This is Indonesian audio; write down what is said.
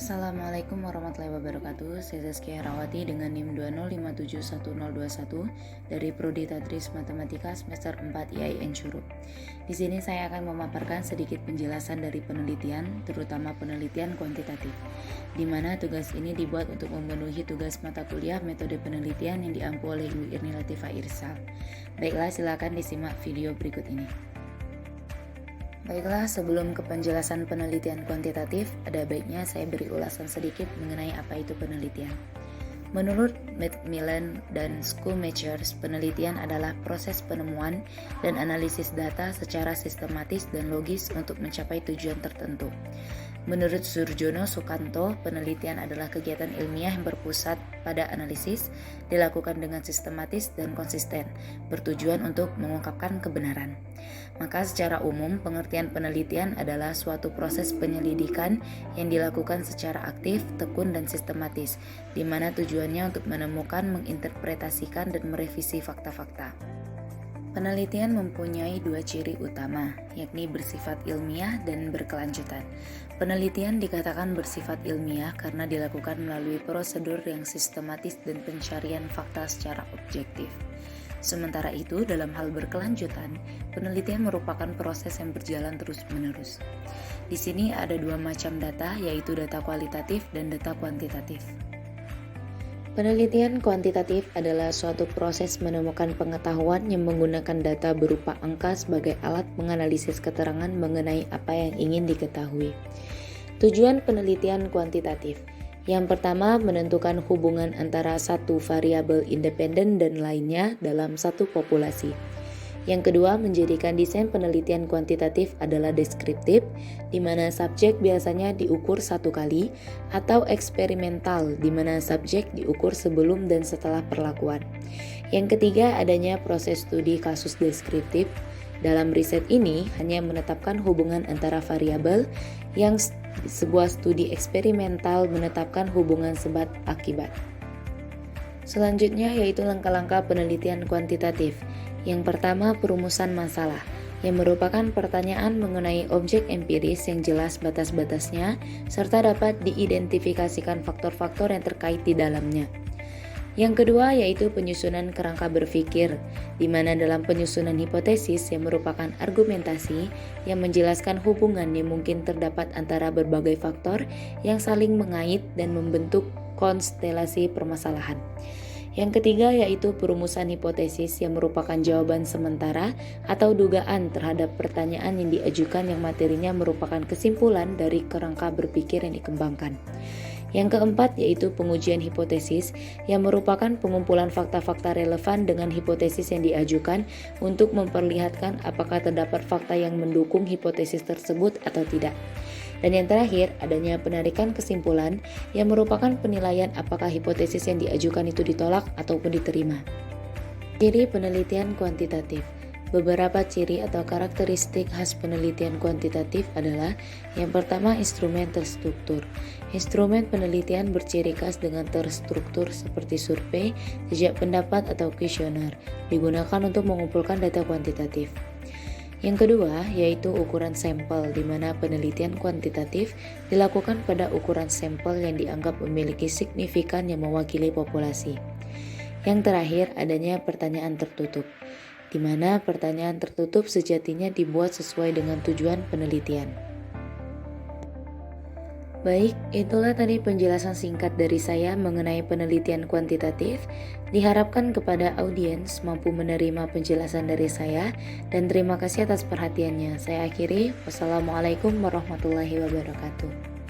Assalamualaikum warahmatullahi wabarakatuh. Saya Zaskia Herawati dengan NIM 205711021 dari Prodi Tadris Matematika semester 4 IAIN Curup. Di sini saya akan memaparkan sedikit penjelasan dari penelitian, terutama penelitian kuantitatif, di mana tugas ini dibuat untuk memenuhi tugas mata kuliah metode penelitian yang diampu oleh Ibu Irni Latifah Irsal. Baiklah, silakan disimak video berikut ini. Baiklah, sebelum ke penjelasan penelitian kuantitatif, ada baiknya saya beri ulasan sedikit mengenai apa itu penelitian. Menurut Macmillan dan Schoolmachers, penelitian adalah proses penemuan dan analisis data secara sistematis dan logis untuk mencapai tujuan tertentu. Menurut Surjono Sukanto, penelitian adalah kegiatan ilmiah yang berpusat pada analisis, dilakukan dengan sistematis dan konsisten, bertujuan untuk mengungkapkan kebenaran. Maka secara umum, pengertian penelitian adalah suatu proses penyelidikan yang dilakukan secara aktif, tekun, dan sistematis, di mana tujuannya untuk menemukan, menginterpretasikan, dan merevisi fakta-fakta. Penelitian mempunyai dua ciri utama, yakni bersifat ilmiah dan berkelanjutan. Penelitian dikatakan bersifat ilmiah karena dilakukan melalui prosedur yang sistematis dan pencarian fakta secara objektif. Sementara itu, dalam hal berkelanjutan, penelitian merupakan proses yang berjalan terus-menerus. Di sini ada dua macam data, yaitu data kualitatif dan data kuantitatif. Penelitian kuantitatif adalah suatu proses menemukan pengetahuan yang menggunakan data berupa angka sebagai alat menganalisis keterangan mengenai apa yang ingin diketahui. Tujuan penelitian kuantitatif: yang pertama, menentukan hubungan antara satu variabel independen dan lainnya dalam satu populasi. Yang kedua, menjadikan desain penelitian kuantitatif adalah deskriptif, di mana subjek biasanya diukur satu kali, atau eksperimental, di mana subjek diukur sebelum dan setelah perlakuan. Yang ketiga, adanya proses studi kasus deskriptif. Dalam riset ini hanya menetapkan hubungan antara variabel, yang sebuah studi eksperimental menetapkan hubungan sebab akibat. Selanjutnya yaitu langkah-langkah penelitian kuantitatif. Yang pertama, perumusan masalah, yang merupakan pertanyaan mengenai objek empiris yang jelas batas-batasnya, serta dapat diidentifikasikan faktor-faktor yang terkait di dalamnya. Yang kedua yaitu penyusunan kerangka berpikir, di mana dalam penyusunan hipotesis yang merupakan argumentasi yang menjelaskan hubungan yang mungkin terdapat antara berbagai faktor yang saling mengait dan membentuk konstelasi permasalahan. Yang ketiga yaitu perumusan hipotesis yang merupakan jawaban sementara atau dugaan terhadap pertanyaan yang diajukan yang materinya merupakan kesimpulan dari kerangka berpikir yang dikembangkan. Yang keempat yaitu pengujian hipotesis yang merupakan pengumpulan fakta-fakta relevan dengan hipotesis yang diajukan untuk memperlihatkan apakah terdapat fakta yang mendukung hipotesis tersebut atau tidak. Dan yang terakhir, adanya penarikan kesimpulan yang merupakan penilaian apakah hipotesis yang diajukan itu ditolak ataupun diterima. Ciri penelitian kuantitatif. Beberapa ciri atau karakteristik khas penelitian kuantitatif adalah: yang pertama, instrumen terstruktur. Instrumen penelitian berciri khas dengan terstruktur seperti survei, jejak pendapat atau kuesioner, digunakan untuk mengumpulkan data kuantitatif. Yang kedua yaitu ukuran sampel, di mana penelitian kuantitatif dilakukan pada ukuran sampel yang dianggap memiliki signifikan yang mewakili populasi. Yang terakhir adanya pertanyaan tertutup, di mana pertanyaan tertutup sejatinya dibuat sesuai dengan tujuan penelitian. Baik, itulah tadi penjelasan singkat dari saya mengenai penelitian kuantitatif. Diharapkan kepada audiens mampu menerima penjelasan dari saya, dan terima kasih atas perhatiannya. Saya akhiri, wassalamualaikum warahmatullahi wabarakatuh.